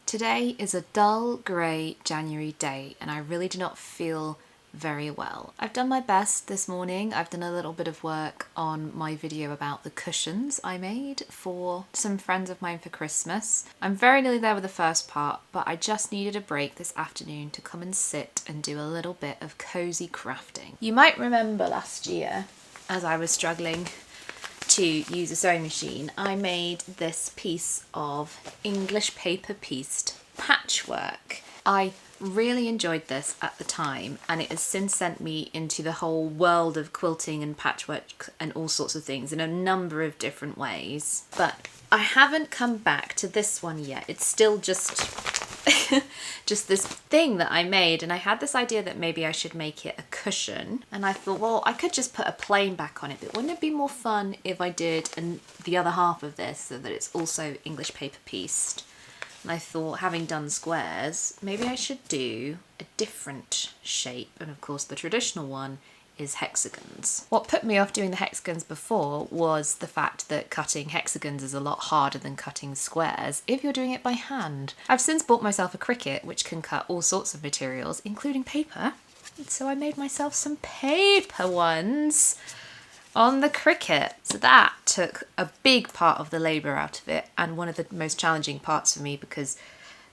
Today is a dull grey January day and I really do not feel very well. I've done my best this morning. I've done a little bit of work on my video about the cushions I made for some friends of mine for Christmas. I'm very nearly there with the first part, but I just needed a break this afternoon to come and sit and do a little bit of cosy crafting. You might remember last year, as I was struggling to use a sewing machine, I made this piece of English paper pieced patchwork. I really enjoyed this at the time and it has since sent me into the whole world of quilting and patchwork and all sorts of things in a number of different ways. But I haven't come back to this one yet. It's still just just this thing that I made, and I had this idea that maybe I should make it a cushion, and I thought, well, I could just put a plain back on it, but wouldn't it be more fun if I did the other half of this so that it's also English paper pieced? And I thought, having done squares, maybe I should do a different shape, and of course the traditional one is hexagons. What put me off doing the hexagons before was the fact that cutting hexagons is a lot harder than cutting squares if you're doing it by hand. I've since bought myself a Cricut which can cut all sorts of materials, including paper, and so I made myself some paper ones on the Cricut. So that took a big part of the labour out of it, and one of the most challenging parts for me, because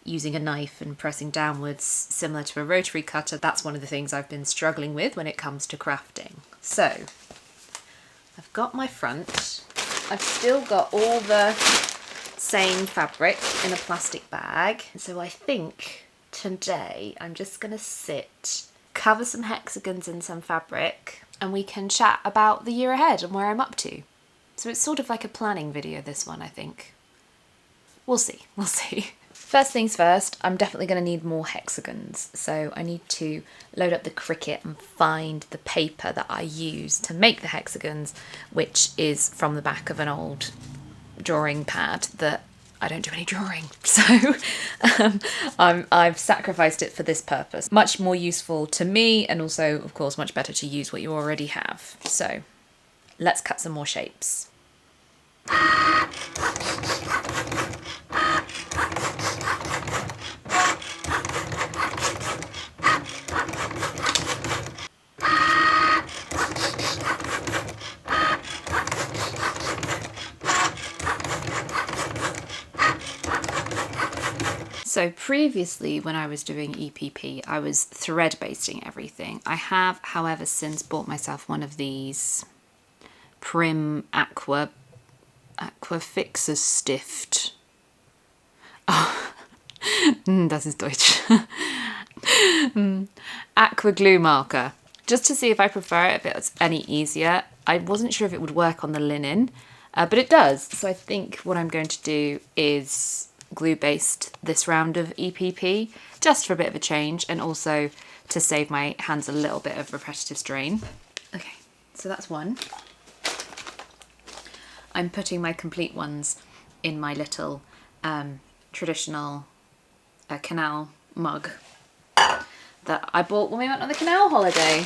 using a knife and pressing downwards similar to a rotary cutter, that's one of the things I've been struggling with when it comes to crafting. So I've got my front, I've still got all the same fabric in a plastic bag, so I think today I'm just gonna sit, cover some hexagons in some fabric, and we can chat about the year ahead and where I'm up to. So it's sort of like a planning video, this one, I think. We'll see, we'll see. First things first, I'm definitely going to need more hexagons, so I need to load up the Cricut and find the paper that I use to make the hexagons, which is from the back of an old drawing pad that I don't do any drawing, so I've sacrificed it for this purpose. Much more useful to me, and also, of course, much better to use what you already have. So let's cut some more shapes. So previously, when I was doing EPP, I was thread basting everything. I have, however, since bought myself one of these Prim Aqua Fixer Stift. Oh, das ist Deutsch. Aqua glue marker, just to see if I prefer it, if it's any easier. I wasn't sure if it would work on the linen, but it does. So I think what I'm going to do is glue based this round of EPP, just for a bit of a change, and also to save my hands a little bit of repetitive strain. Okay, so that's one. I'm putting my complete ones in my little traditional canal mug that I bought when we went on the canal holiday.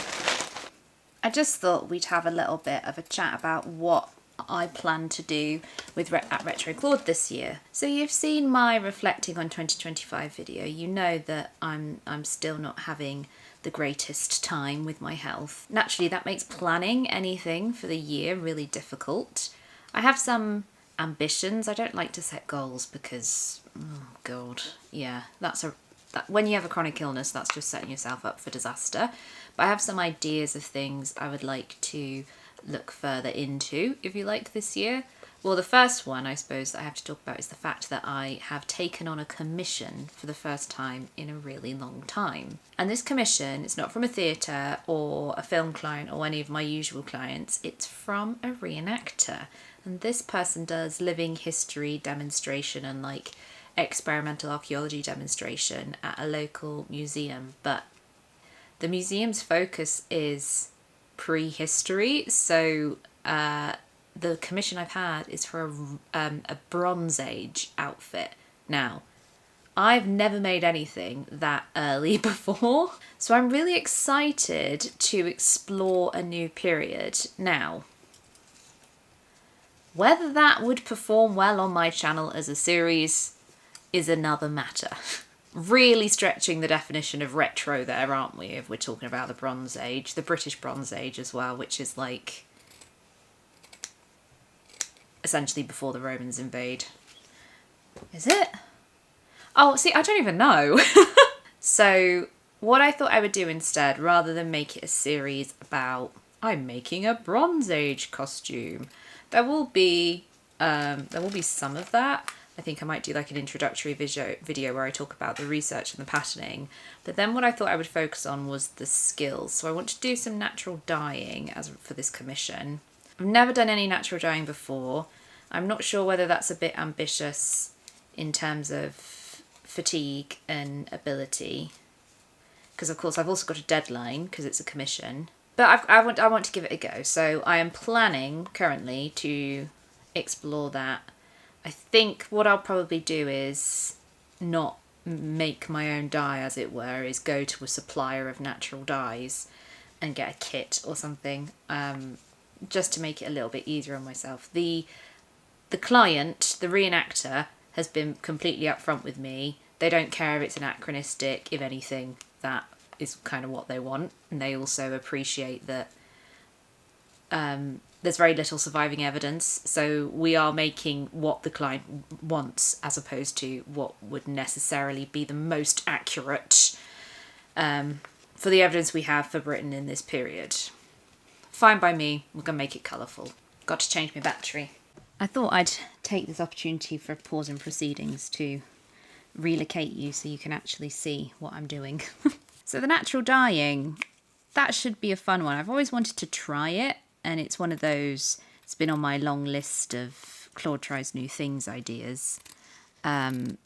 I just thought we'd have a little bit of a chat about what I plan to do with at Retro Claude this year. So you've seen my reflecting on 2025 video. You know that I'm still not having the greatest time with my health. Naturally, that makes planning anything for the year really difficult. I have some ambitions. I don't like to set goals because, oh God, yeah, when you have a chronic illness, that's just setting yourself up for disaster. But I have some ideas of things I would like to look further into, if you like, this year. Well, the first one, I suppose, that I have to talk about is the fact that I have taken on a commission for the first time in a really long time. And this commission, it's not from a theatre or a film client or any of my usual clients, it's from a reenactor. And this person does living history demonstration and like experimental archaeology demonstration at a local museum, but the museum's focus is prehistory, so the commission I've had is for a Bronze Age outfit. Now, I've never made anything that early before, so I'm really excited to explore a new period. Now, whether that would perform well on my channel as a series is another matter. Really stretching the definition of retro there, aren't we, if we're talking about the Bronze Age, the British Bronze Age as well, which is like essentially before the Romans invade. Is it? Oh, see, I don't even know. So what I thought I would do instead, rather than make it a series about I'm making a Bronze Age costume, there will be some of that. I think I might do like an introductory video where I talk about the research and the patterning. But then what I thought I would focus on was the skills. So I want to do some natural dyeing for this commission. I've never done any natural dyeing before. I'm not sure whether that's a bit ambitious in terms of fatigue and ability. Because of course I've also got a deadline because it's a commission. But I want to give it a go. So I am planning currently to explore that. I think what I'll probably do is not make my own dye, as it were, is go to a supplier of natural dyes and get a kit or something, just to make it a little bit easier on myself. The client, the reenactor, has been completely upfront with me. They don't care if it's anachronistic. If anything, that is kind of what they want. And they also appreciate that there's very little surviving evidence, so we are making what the client wants as opposed to what would necessarily be the most accurate for the evidence we have for Britain in this period. Fine by me, we're going to make it colourful. Got to change my battery. I thought I'd take this opportunity for a pause in proceedings to relocate you so you can actually see what I'm doing. So the natural dyeing, that should be a fun one. I've always wanted to try it. And it's one of those, it's been on my long list of Claude Tries New Things ideas. I'm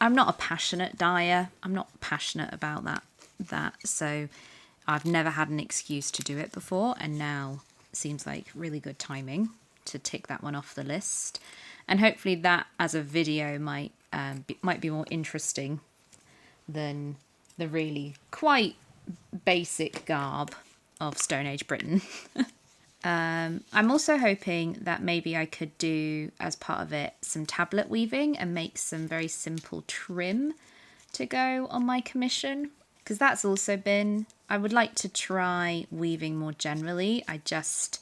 not a passionate dyer. I'm not passionate about that. So I've never had an excuse to do it before. And now it seems like really good timing to tick that one off the list. And hopefully that as a video might be more interesting than the really quite basic garb of Stone Age Britain. I'm also hoping that maybe I could do, as part of it, some tablet weaving and make some very simple trim to go on my commission, because that's also been, I would like to try weaving more generally. I just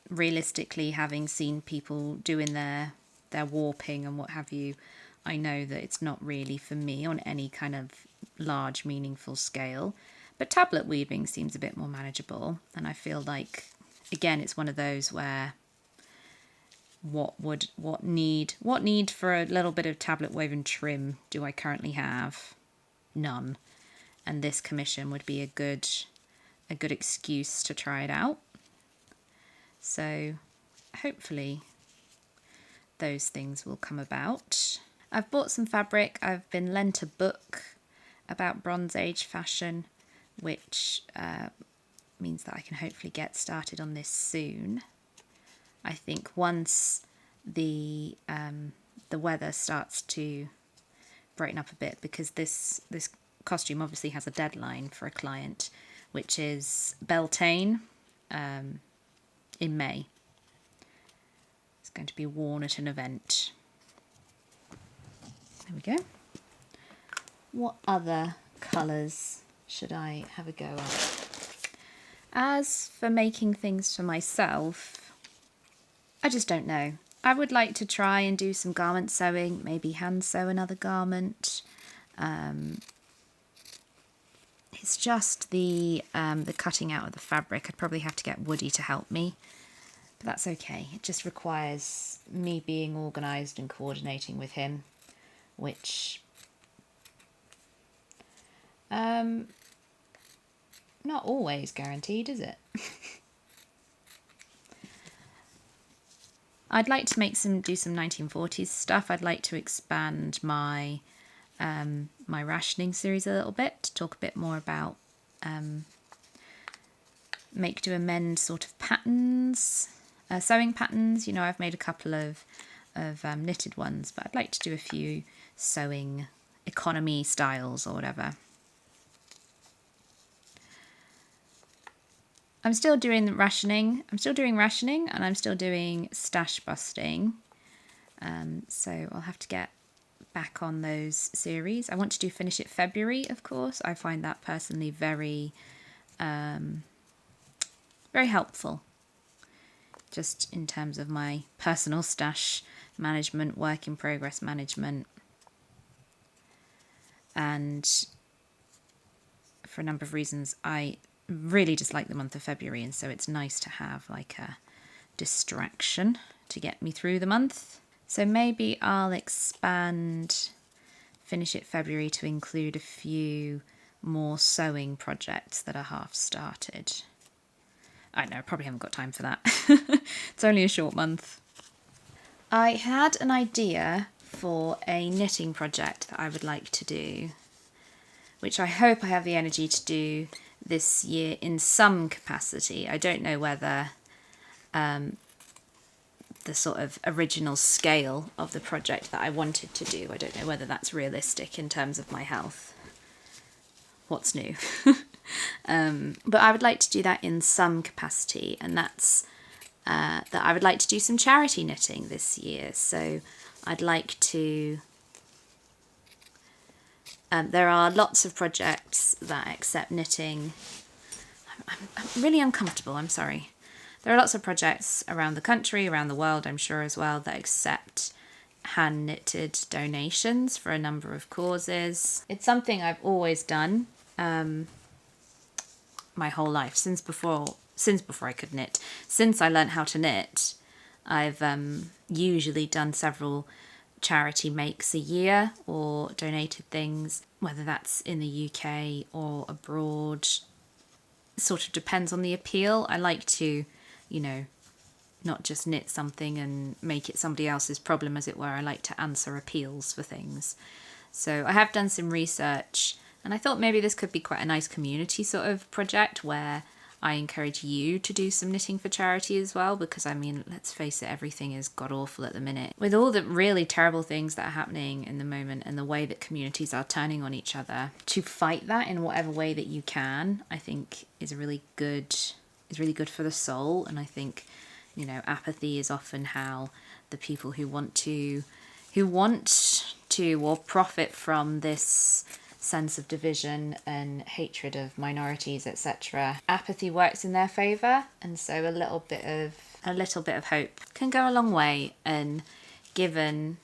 realistically, having seen people doing their warping and what have you, I know that it's not really for me on any kind of large meaningful scale. But tablet weaving seems a bit more manageable, and I feel like, again, it's one of those where what need for a little bit of tablet woven trim do I currently have? None. And this commission would be a good excuse to try it out. So hopefully those things will come about. I've bought some fabric. I've been lent a book about Bronze Age fashion, which means that I can hopefully get started on this soon. I think once the weather starts to brighten up a bit, because this costume obviously has a deadline for a client, which is Beltane in May. It's going to be worn at an event. There we go. What other colours should I have a go at? As for making things for myself, I just don't know. I would like to try and do some garment sewing, maybe hand sew another garment. It's just the cutting out of the fabric. I'd probably have to get Woody to help me, but that's okay. It just requires me being organised and coordinating with him, which not always guaranteed, is it? I'd like to do some 1940s stuff. I'd like to expand my my rationing series a little bit, to talk a bit more about make do amend sort of patterns, sewing patterns. You know, I've made a couple of knitted ones, but I'd like to do a few sewing economy styles or whatever. I'm still doing rationing. I'm still doing rationing, and I'm still doing stash busting. So I'll have to get back on those series. I want to do Finish It February, of course. I find that personally very helpful, just in terms of my personal stash management, work in progress management, and for a number of reasons I really dislike the month of February, and so it's nice to have like a distraction to get me through the month. So maybe I'll expand Finish It February to include a few more sewing projects that are half started. I know, I probably haven't got time for that. It's only a short month. I had an idea for a knitting project that I would like to do, which I hope I have the energy to do this year in some capacity. I don't know whether the sort of original scale of the project that I wanted to do, I don't know whether that's realistic in terms of my health. What's new? But I would like to do that in some capacity, and that's that I would like to do some charity knitting this year. So I'd like to... there are lots of projects that accept knitting. I'm really uncomfortable, I'm sorry. There are lots of projects around the country, around the world, I'm sure as well, that accept hand-knitted donations for a number of causes. It's something I've always done my whole life, since before I could knit. Since I learnt how to knit, I've usually done several charity makes a year or donated things, whether that's in the UK or abroad. It sort of depends on the appeal. I like to, not just knit something and make it somebody else's problem, as it were. I like to answer appeals for things. So I have done some research, and I thought maybe this could be quite a nice community sort of project where I encourage you to do some knitting for charity as well, because I mean, let's face it, everything is god awful at the minute. With all the really terrible things that are happening in the moment and the way that communities are turning on each other, to fight that in whatever way that you can, I think is really good for the soul. And I think, apathy is often how the people who want to or profit from this sense of division and hatred of minorities, etc. Apathy works in their favour, and so a little bit of hope can go a long way. And given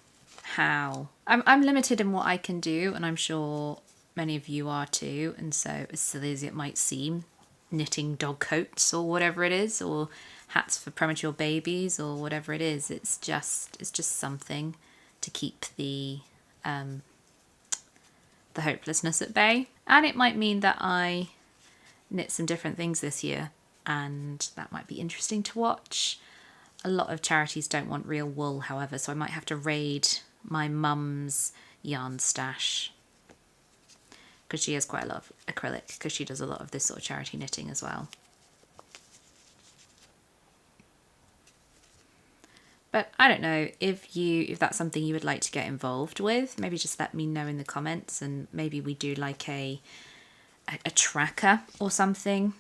how I'm limited in what I can do, and I'm sure many of you are too, and so as silly as it might seem, knitting dog coats or whatever it is, or hats for premature babies or whatever it is, it's just something to keep the hopelessness at bay. And it might mean that I knit some different things this year, and that might be interesting to watch. A lot of charities don't want real wool, however, so I might have to raid my mum's yarn stash, because she has quite a lot of acrylic, because she does a lot of this sort of charity knitting as well. But I don't know, if that's something you would like to get involved with, maybe just let me know in the comments, and maybe we do like a tracker or something.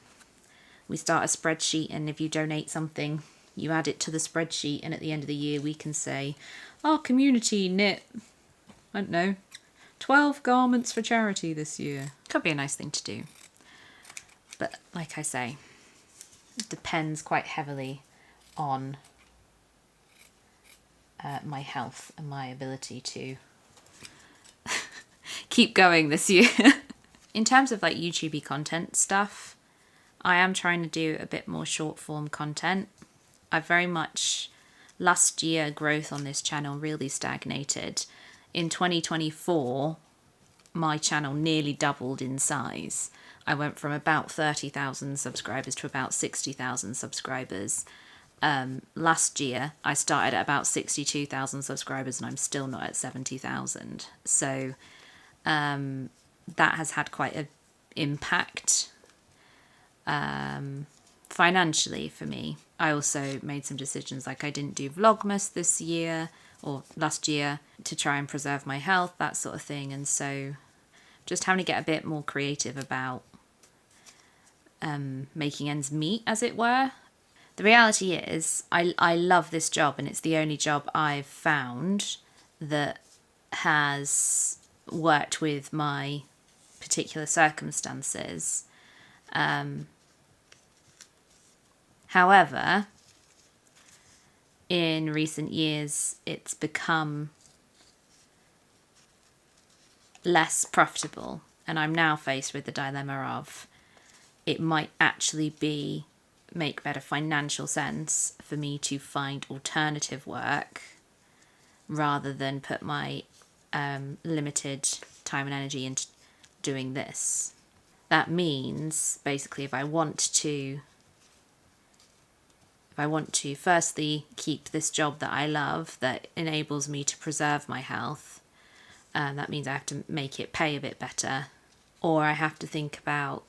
We start a spreadsheet, and if you donate something, you add it to the spreadsheet, and at the end of the year we can say, our community knit, I don't know, 12 garments for charity this year. Could be a nice thing to do. But like I say, it depends quite heavily on my health and my ability to keep going this year. In terms of like YouTube-y content stuff, I am trying to do a bit more short form content. I very much, last year, growth on this channel really stagnated. In 2024, my channel nearly doubled in size. I went from about 30,000 subscribers to about 60,000 subscribers. Last year, I started at about 62,000 subscribers, and I'm still not at 70,000. So that has had quite an impact financially for me. I also made some decisions, like I didn't do Vlogmas this year or last year to try and preserve my health, that sort of thing. And so just having to get a bit more creative about making ends meet, as it were. The reality is I love this job, and it's the only job I've found that has worked with my particular circumstances. However, in recent years, it's become less profitable, and I'm now faced with the dilemma of it might actually make better financial sense for me to find alternative work rather than put my limited time and energy into doing this. That means basically if I want to firstly keep this job that I love that enables me to preserve my health, that means I have to make it pay a bit better, or I have to think about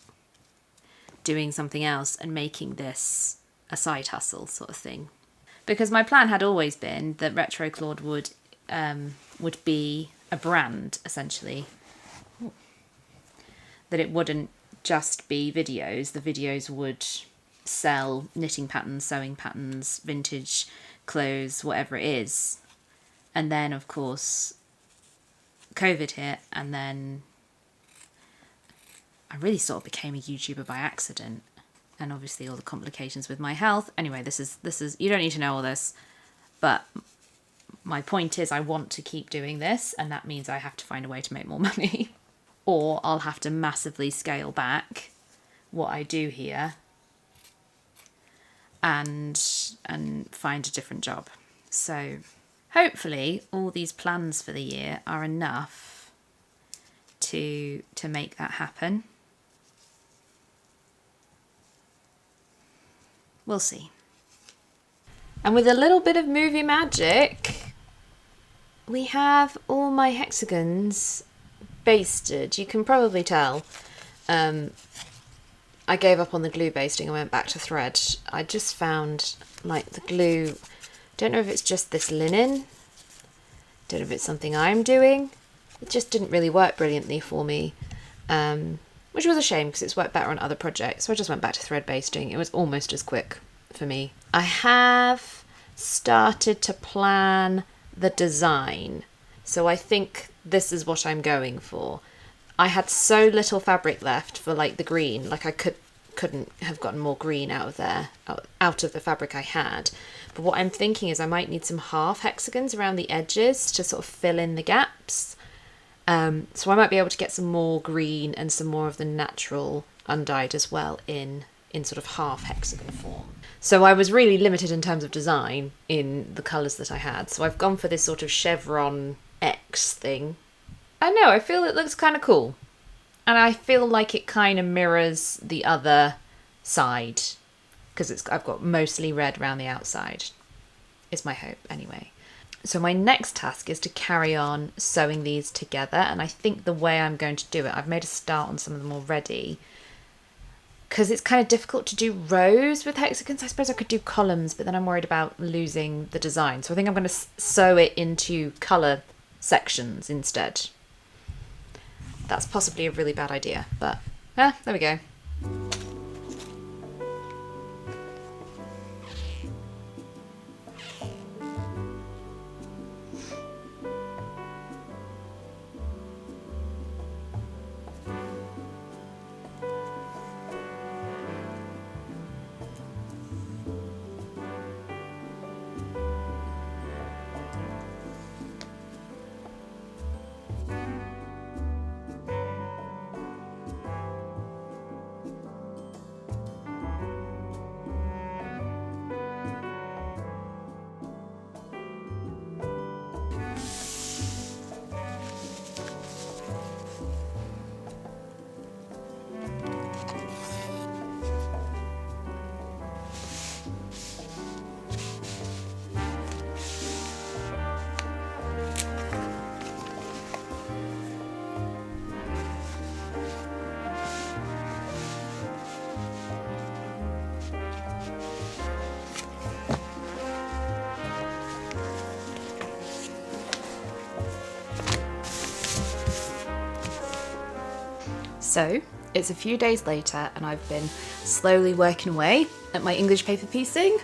doing something else and making this a side hustle sort of thing. Because my plan had always been that Retro Claude would be a brand, essentially. That it wouldn't just be videos. The videos would sell knitting patterns, sewing patterns, vintage clothes, whatever it is. And then, of course, COVID hit, and then I really sort of became a YouTuber by accident, and obviously all the complications with my health. Anyway, this is you don't need to know all this, but my point is I want to keep doing this, and that means I have to find a way to make more money, or I'll have to massively scale back what I do here and find a different job. So hopefully all these plans for the year are enough to make that happen. We'll see. And with a little bit of movie magic, we have all my hexagons basted. You can probably tell. I gave up on the glue basting and went back to thread. I just found like the glue, don't know if it's just this linen, don't know if it's something I'm doing. It just didn't really work brilliantly for me. Which was a shame because it's worked better on other projects. So I just went back to thread basting. It was almost as quick for me. I have started to plan the design. So I think this is what I'm going for. I had so little fabric left for like the green. Like I couldn't have gotten more green out of there, out of the fabric I had. But what I'm thinking is I might need some half hexagons around the edges to sort of fill in the gaps. So I might be able to get some more green and some more of the natural undyed as well in sort of half hexagon form. So I was really limited in terms of design in the colours that I had. So I've gone for this sort of chevron X thing. I know, I feel it looks kind of cool. And I feel like it kind of mirrors the other side because I've got mostly red around the outside. Is my hope anyway. So my next task is to carry on sewing these together, and I think the way I'm going to do it, I've made a start on some of them already, because it's kind of difficult to do rows with hexagons. I suppose I could do columns, but then I'm worried about losing the design. So I think I'm going to sew it into colour sections instead. That's possibly a really bad idea, but there we go. So It's a few days later and I've been slowly working away at my English paper piecing.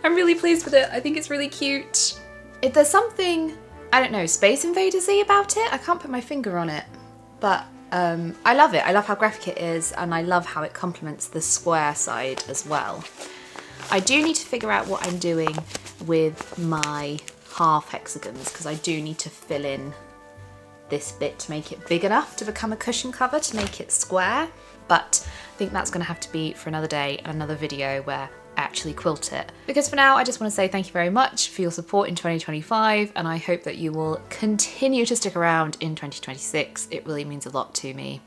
I'm really pleased with it. I think it's really cute. If there's something, I don't know, Space Invaders-y about it, I can't put my finger on it, but I love it. I love how graphic it is, and I love how it complements the square side as well. I do need to figure out what I'm doing with my half hexagons, because I do need to fill in this bit to make it big enough to become a cushion cover, to make it square. But I think that's going to have to be for another day and another video where I actually quilt it. Because for now, I just want to say thank you very much for your support in 2025, and I hope that you will continue to stick around in 2026. It really means a lot to me.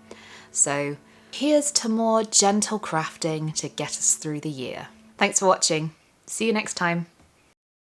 So here's to more gentle crafting to get us through the year. Thanks for watching. See you next time.